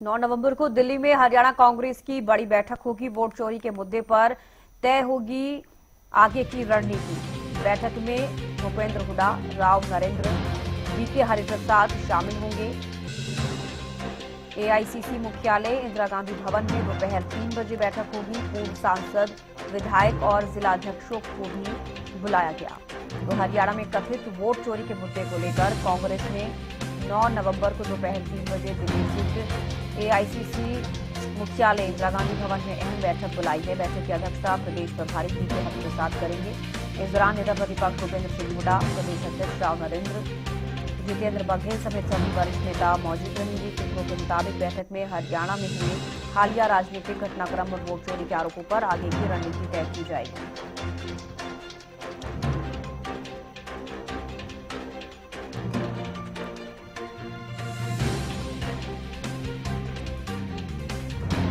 9 नवंबर को दिल्ली में हरियाणा कांग्रेस की बड़ी बैठक होगी। वोट चोरी के मुद्दे पर तय होगी आगे की रणनीति। बैठक में भूपेंद्र हुड्डा, राव नरेंद्र, बीके हरिप्रसाद शामिल होंगे। एआईसीसी मुख्यालय इंदिरा गांधी भवन में दोपहर 3 बजे बैठक होगी। पूर्व सांसद, विधायक और जिलाध्यक्षों को भी बुलाया गया। तो हरियाणा में कथित वोट चोरी के मुद्दे को लेकर कांग्रेस ने 9 नवंबर को दोपहर 3 बजे दिल्ली स्थित एआईसीसी मुख्यालय इंदिरा गांधी भवन में अहम बैठक बुलाई है। बैठक की अध्यक्षता प्रदेश प्रभारी बीके हरिप्रसाद करेंगे। इस दौरान नेता प्रतिपक्ष भूपेंद्र सिंह हुड्डा, प्रदेश अध्यक्ष राव नरेंद्र, जितेंद्र बघेल समेत सभी वरिष्ठ नेता मौजूद रहेंगे। सूत्रों के मुताबिक बैठक में हरियाणा में हुए हालिया राजनीतिक घटनाक्रम और वोट चोरी के आरोपों पर आगे की रणनीति तय की जाएगी।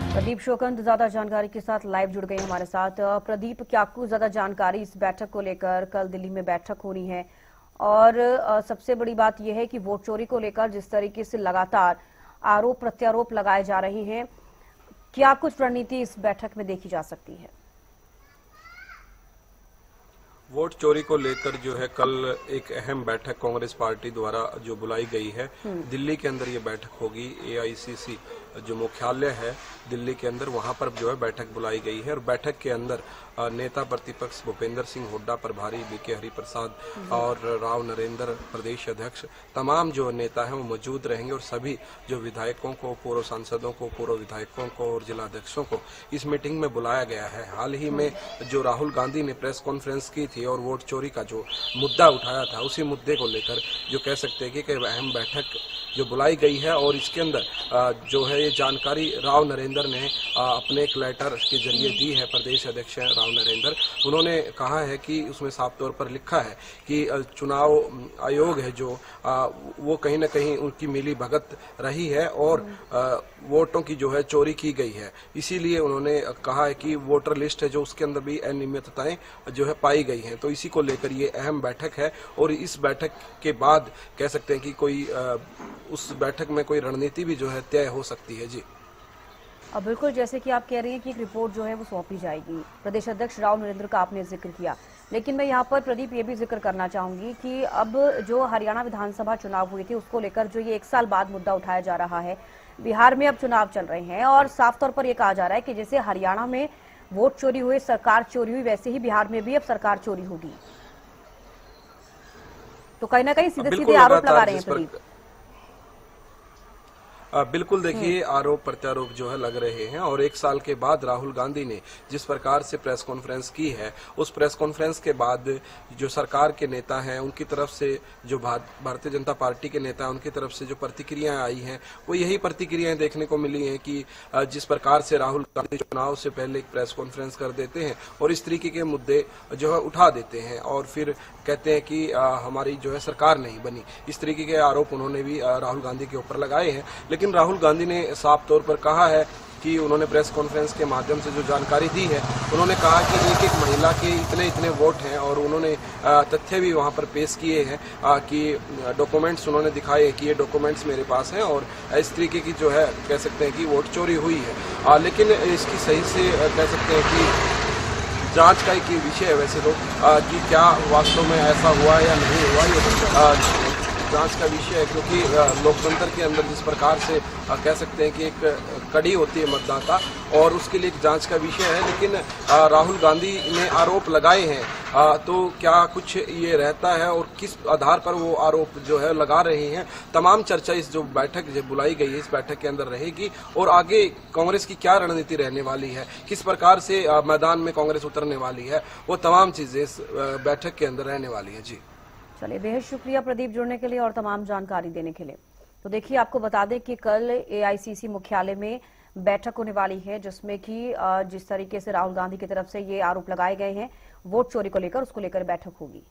प्रदीप शोकंत ज्यादा जानकारी के साथ लाइव जुड़ गए हमारे साथ। प्रदीप, क्या आपको ज्यादा जानकारी इस बैठक को लेकर? कल दिल्ली में बैठक होनी है और सबसे बड़ी बात यह है कि वोट चोरी को लेकर जिस तरीके से लगातार आरोप प्रत्यारोप लगाए जा रहे हैं, क्या कुछ रणनीति इस बैठक में देखी जा सकती है? वोट चोरी को लेकर जो है कल एक अहम बैठक कांग्रेस पार्टी द्वारा जो बुलाई गई है, दिल्ली के अंदर ये बैठक होगी। एआईसीसी जो मुख्यालय है दिल्ली के अंदर, वहां पर जो है बैठक बुलाई गई है और बैठक के अंदर नेता प्रतिपक्ष भूपेंद्र सिंह हुड्डा, प्रभारी बीके हरिप्रसाद और राव नरेंद्र, प्रदेश अध्यक्ष, तमाम जो नेता हैं वो मौजूद रहेंगे और सभी जो विधायकों को, पूर्व सांसदों को, पूर्व विधायकों को और जिलाध्यक्षों को इस मीटिंग में बुलाया गया है। हाल ही में जो राहुल गांधी ने प्रेस कॉन्फ्रेंस की थी और वोट चोरी का जो मुद्दा उठाया था, उसी मुद्दे को लेकर जो कह सकते हैं कि अहम बैठक जो बुलाई गई है और इसके अंदर जो है ये जानकारी राव नरेंद्र ने अपने एक लेटर के जरिए दी है। प्रदेश अध्यक्ष राव नरेंद्र, उन्होंने कहा है कि उसमें साफ तौर पर लिखा है कि चुनाव आयोग है जो वो कहीं न कहीं उनकी मिली भगत रही है और वोटों की जो है चोरी की गई है। इसीलिए उन्होंने कहा है कि वोटर लिस्ट है जो उसके अंदर भी अनियमितताएं जो है पाई गई हैं। तो इसी को लेकर ये अहम बैठक है और इस बैठक के बाद कह सकते हैं कि कोई उस बैठक में कोई रणनीति भी जो है तय हो सकती है। जी अब बिल्कुल जैसे कि आप कह रही हैं कि एक रिपोर्ट जो है वो सौंपी जाएगी। प्रदेश अध्यक्ष राव नरेंद्र का आपने जिक्र किया, लेकिन मैं यहाँ पर प्रदीप ये भी जिक्र करना चाहूंगी कि अब जो हरियाणा विधानसभा चुनाव हुए थे उसको लेकर जो ये 1 साल बाद मुद्दा उठाया जा रहा है, बिहार में अब चुनाव चल रहे हैं और साफ तौर पर यह कहा जा रहा है कि जैसे हरियाणा में वोट चोरी हुए, सरकार चोरी हुई, वैसे ही बिहार में भी अब सरकार चोरी होगी। तो कहीं ना कहीं सीधे सीधे आरोप लगा रहे हैं प्रदीप। बिल्कुल, देखिए आरोप प्रत्यारोप जो है लग रहे हैं और 1 साल के बाद राहुल गांधी ने जिस प्रकार से प्रेस कॉन्फ्रेंस की है, उस प्रेस कॉन्फ्रेंस के बाद जो सरकार के नेता हैं उनकी तरफ से, जो भारतीय जनता पार्टी के नेता हैं उनकी तरफ से जो प्रतिक्रियाएं आई हैं, वो यही प्रतिक्रियाएं देखने को मिली हैं कि जिस प्रकार से राहुल गांधी चुनाव से पहले एक प्रेस कॉन्फ्रेंस कर देते हैं और इस तरीके के मुद्दे जो है उठा देते हैं और फिर कहते हैं कि हमारी जो है सरकार नहीं बनी। इस तरीके के आरोप उन्होंने भी राहुल गांधी के ऊपर लगाए हैं। लेकिन राहुल गांधी ने साफ तौर पर कहा है कि उन्होंने प्रेस कॉन्फ्रेंस के माध्यम से जो जानकारी दी है, उन्होंने कहा कि एक महिला के इतने वोट हैं और उन्होंने तथ्य भी वहां पर पेश किए हैं कि डॉक्यूमेंट्स उन्होंने दिखाए कि ये डॉक्यूमेंट्स मेरे पास हैं और इस तरीके की जो है कह सकते हैं कि वोट चोरी हुई है। लेकिन इसकी सही से कह सकते हैं कि जांच का एक विषय है वैसे तो कि क्या वास्तव में ऐसा हुआ या नहीं हुआ, ये जांच का विषय है, क्योंकि लोकतंत्र के अंदर जिस प्रकार से कह सकते हैं कि एक कड़ी होती है मतदाता और उसके लिए एक जांच का विषय है। लेकिन राहुल गांधी ने आरोप लगाए हैं, तो क्या कुछ ये रहता है और किस आधार पर वो आरोप जो है लगा रहे हैं, तमाम चर्चा इस जो बैठक जो बुलाई गई है इस बैठक के अंदर रहेगी और आगे कांग्रेस की क्या रणनीति रहने वाली है, किस प्रकार से मैदान में कांग्रेस उतरने वाली है, वो तमाम चीजें इस बैठक के अंदर रहने वाली है। जी चलिए, बेहद शुक्रिया प्रदीप जुड़ने के लिए और तमाम जानकारी देने के लिए। तो देखिए, आपको बता दें कि कल एआईसीसी मुख्यालय में बैठक होने वाली है जिसमें कि जिस तरीके से राहुल गांधी की तरफ से ये आरोप लगाए गए हैं वोट चोरी को लेकर, उसको लेकर बैठक होगी।